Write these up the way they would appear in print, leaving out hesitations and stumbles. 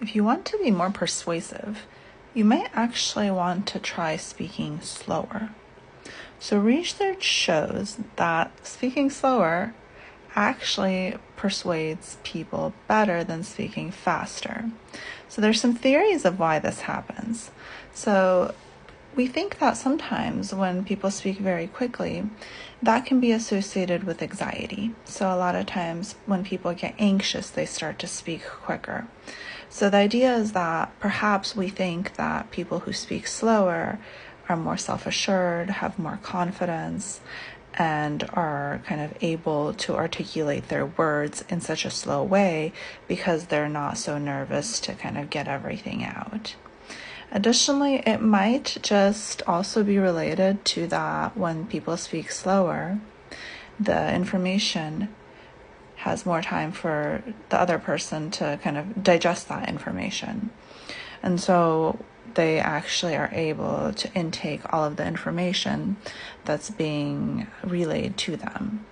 If you want to be more persuasive, you might actually want to try speaking slower. So research shows that speaking slower actually persuades people better than speaking faster. So there's some theories of why this happens. So we think that sometimes when people speak very quickly, that can be associated with anxiety. So a lot of times when people get anxious, they start to speak quicker. So the idea is that perhaps we think that people who speak slower are more self-assured, have more confidence, and are kind of able to articulate their words in such a slow way because they're not so nervous to kind of get everything out. Additionally, it might just also be related to that when people speak slower, the information has more time for the other person to kind of digest that information. And so they actually are able to intake all of the information that's being relayed to them.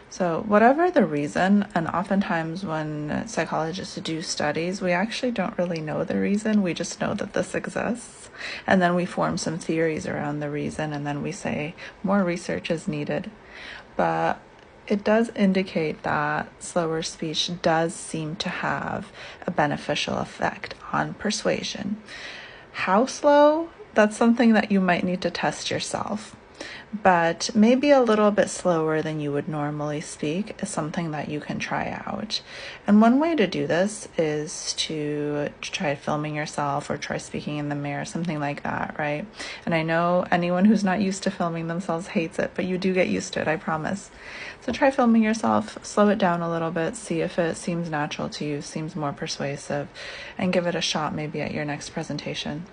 So whatever the reason, and oftentimes when psychologists do studies, we actually don't really know the reason. We just know that this exists. And then we form some theories around the reason, and then we say more research is needed. But it does indicate that slower speech does seem to have a beneficial effect on persuasion. How slow? That's something that you might need to test yourself. But maybe a little bit slower than you would normally speak is something that you can try out. And one way to do this is to try filming yourself or try speaking in the mirror, something like that, right? And I know anyone who's not used to filming themselves hates it, but you do get used to it, I promise. So try filming yourself, slow it down a little bit, see if it seems natural to you, seems more persuasive, and give it a shot maybe at your next presentation.